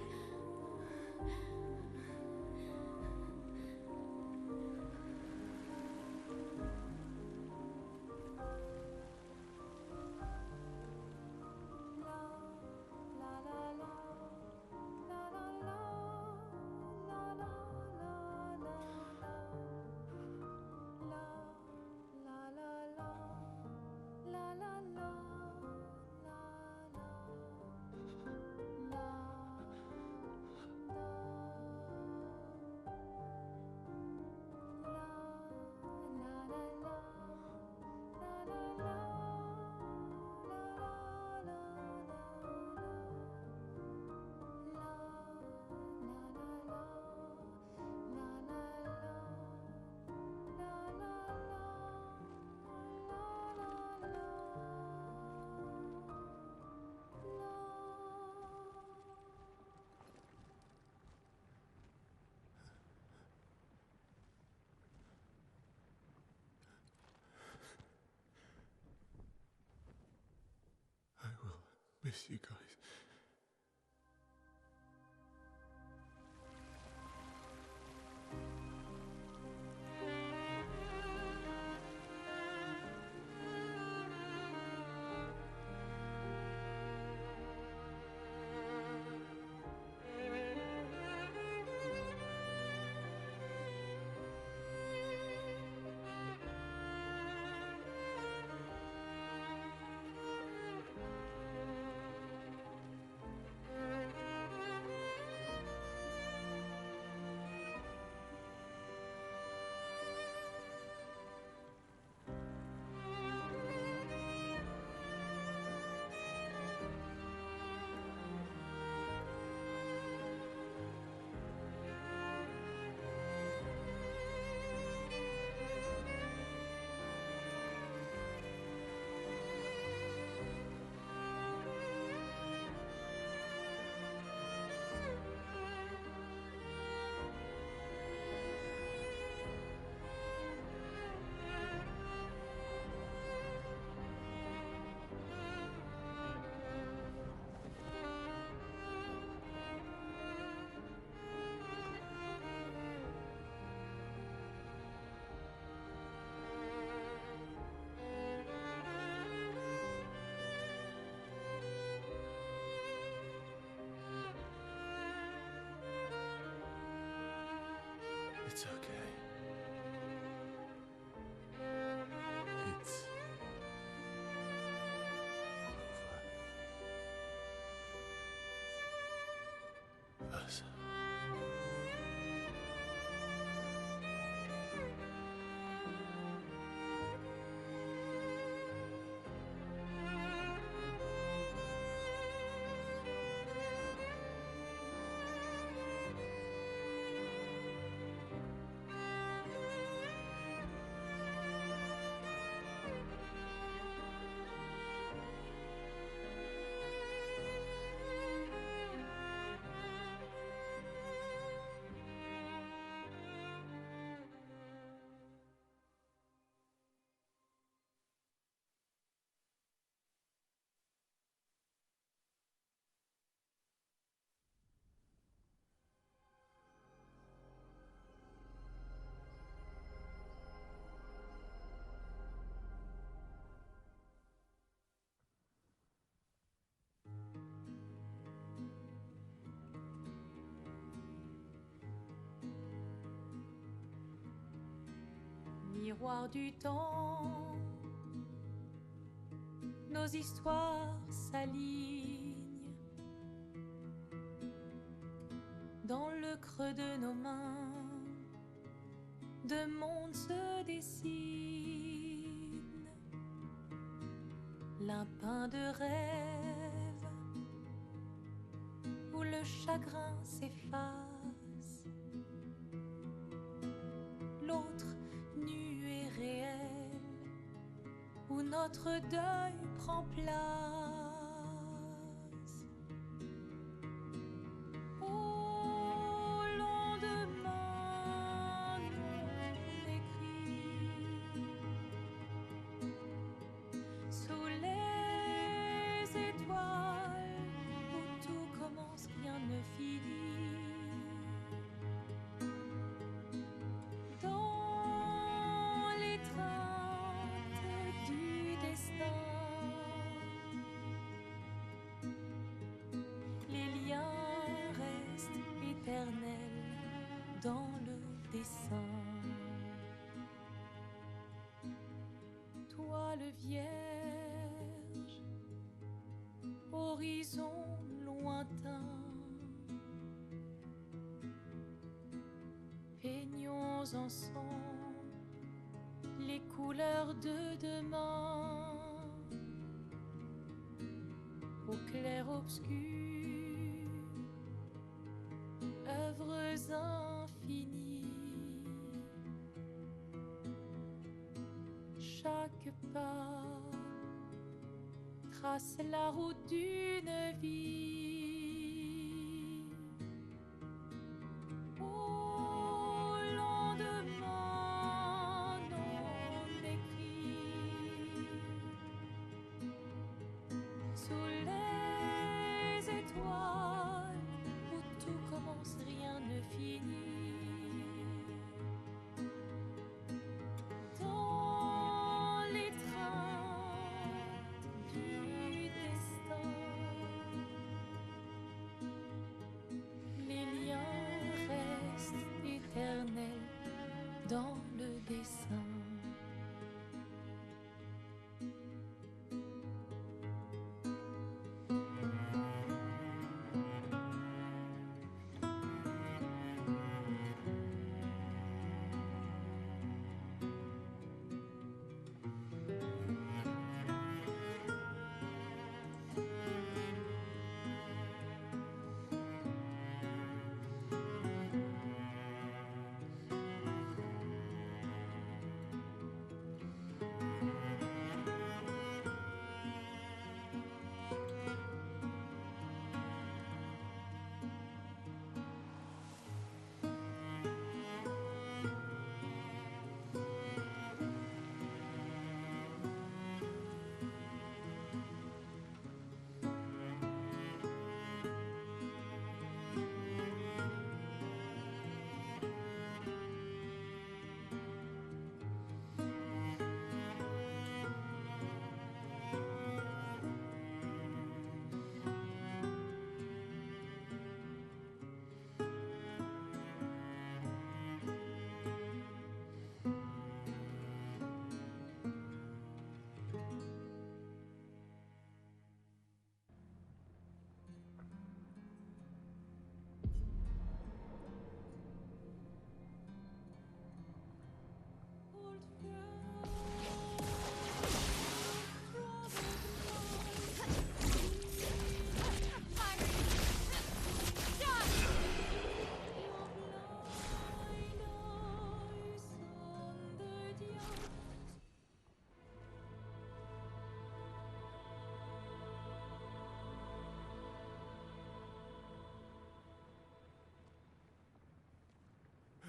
I will miss you guys. It's okay. It's over. Versa. miroir du temps, nos histoires s'alignent dans le creux de nos mains. Deux mondes se dessinent, l'un peint de rêve où le chagrin s'efface, l'autre nu et réel où notre deuil prend place. Au lendemain non écrit, sous les étoiles où tout commence, rien ne finit. Dans l'étreinte du destin, les liens restent éternels dans le dessin. Toile vierge, horizon lointain, peignons ensemble les couleurs de demain, au clair obscur, œuvres infinies. Chaque pas trace la route d'une vie. Au lendemain non écrit, sous les étoiles où tout commence, rien ne finit. Dans l'étreinte du destin, les liens restent éternels dans le dessin.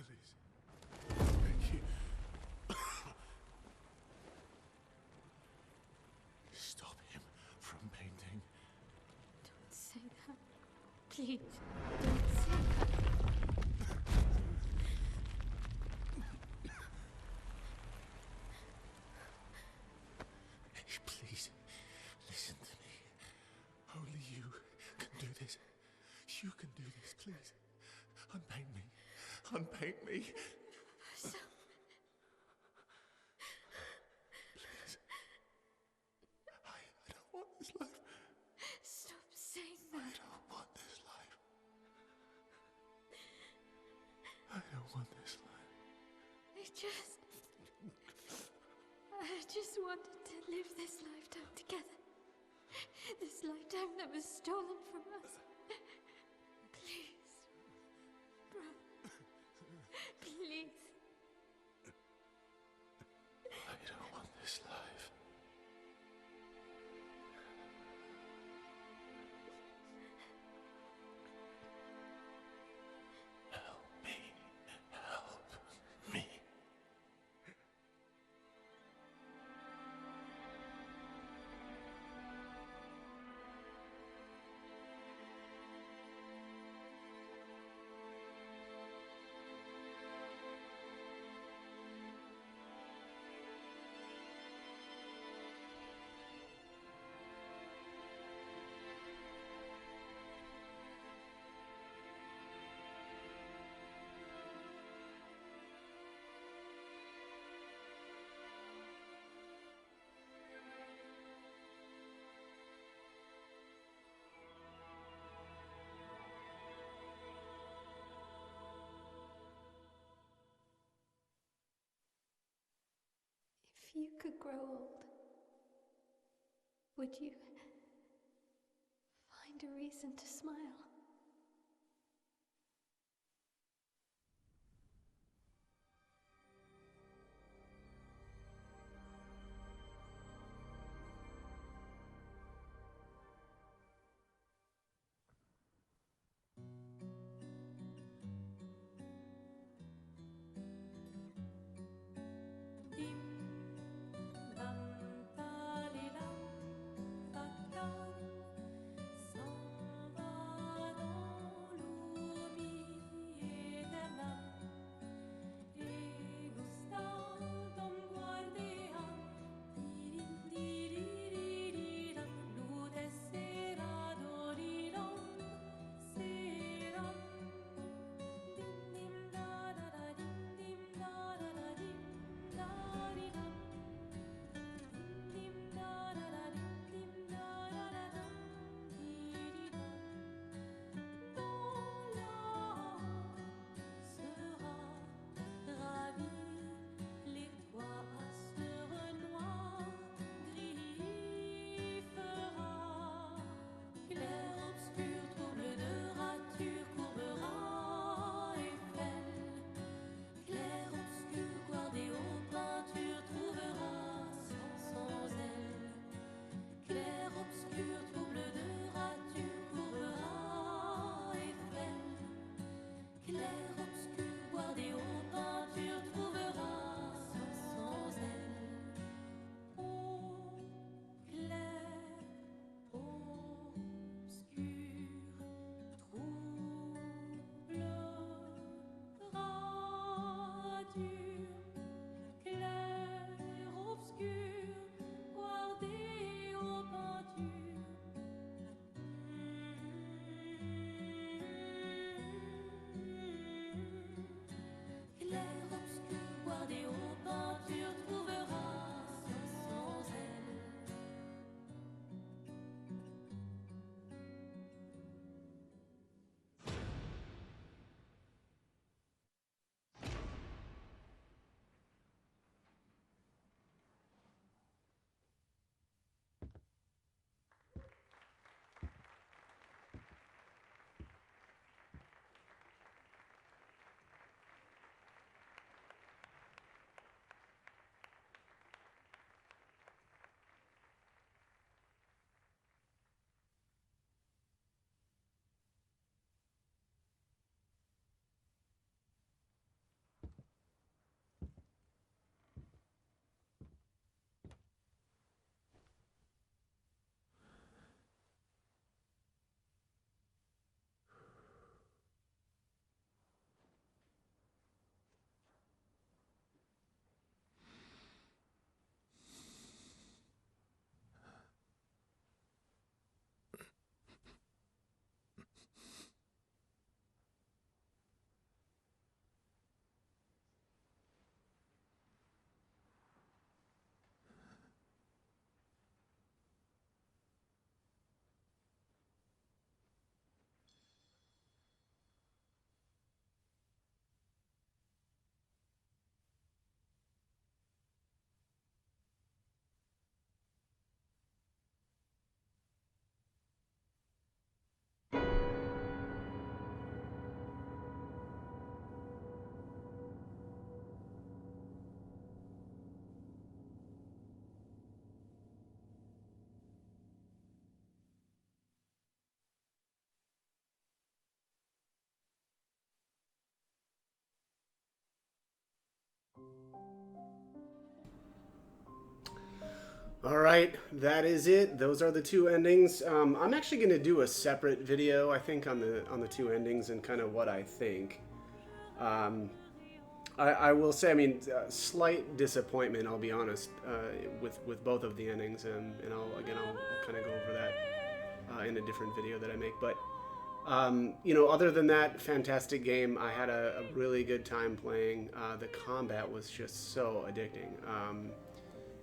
Please. Thank you. Stop him from painting. Don't say that. Please, don't say that. Please, listen to me. Only you can do this. You can do this, please. Unpaint me. Unpaint me. So, want this life. I just wanted to live this lifetime together. This lifetime that was stolen from us. Please, brother. Please. I don't want this life. Help me. Help me. If you could grow old, would you find a reason to smile? Dim dam talilam, fakan s'en va All right, that is it. Those are the two endings. I'm actually going to do a separate video, I think, on the two endings and kind of what I think. I will say, I mean, slight disappointment, I'll be honest, with both of the endings, and I'll kind of go over that in a different video that I make. But you know, other than that, fantastic game. I had a really good time playing. The combat was just so addicting.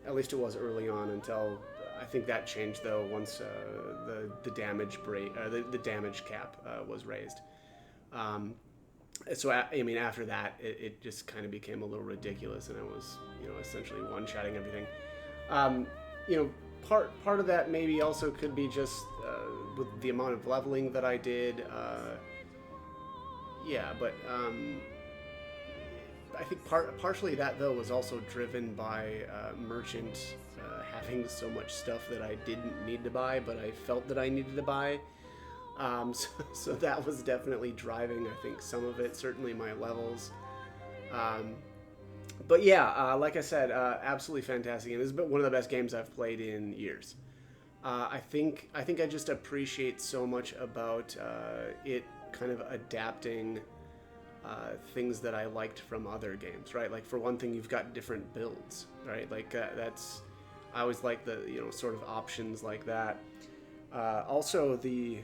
At least it was early on, until I think that changed though once the damage the damage cap was raised. So I mean, after that, it just kind of became a little ridiculous, and I was, you know, essentially one-shotting everything. You know, part of that maybe also could be just with the amount of leveling that I did. Yeah, but I think partially that though was also driven by Merchant having so much stuff that I didn't need to buy, but I felt that I needed to buy. So that was definitely driving, I think, some of it, certainly my levels. But yeah, like I said, absolutely fantastic. And this has been one of the best games I've played in years. I think I just appreciate so much about it kind of adapting things that I liked from other games, right? Like, for one thing, you've got different builds, right? Like I always like the, you know, sort of options like that. Also, the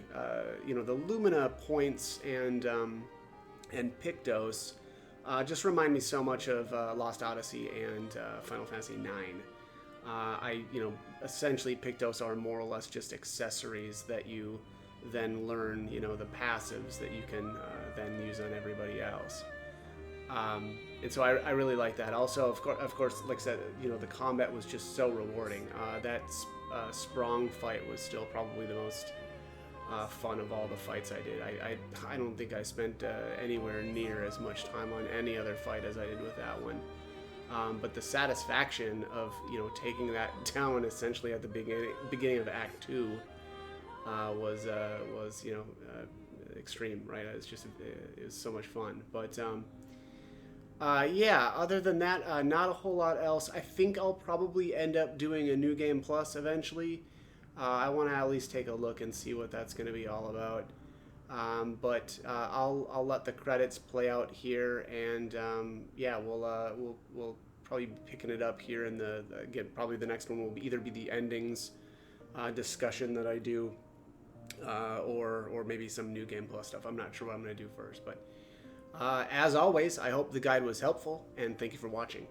you know, the Lumina points and Pictos just remind me so much of Lost Odyssey and Final Fantasy IX. You know, essentially Pictos are more or less just accessories that you then learn, you know, the passives that you can then use on everybody else. And so I really like that. Also, of course, like I said, you know, the combat was just so rewarding. That Sprong fight was still probably the most fun of all the fights I did. I don't think I spent anywhere near as much time on any other fight as I did with that one. But the satisfaction of, you know, taking that down essentially at the beginning of Act 2 was you know, extreme, right? It was so much fun. But yeah, other than that, not a whole lot else. I think I'll probably end up doing a New Game Plus eventually. I want to at least take a look and see what that's going to be all about. But I'll let the credits play out here, and yeah, we'll probably be picking it up here in again, probably the next one will either be the endings discussion that I do, or maybe some New Game Plus stuff. I'm not sure what I'm going to do first, but as always, I hope the guide was helpful, and thank you for watching.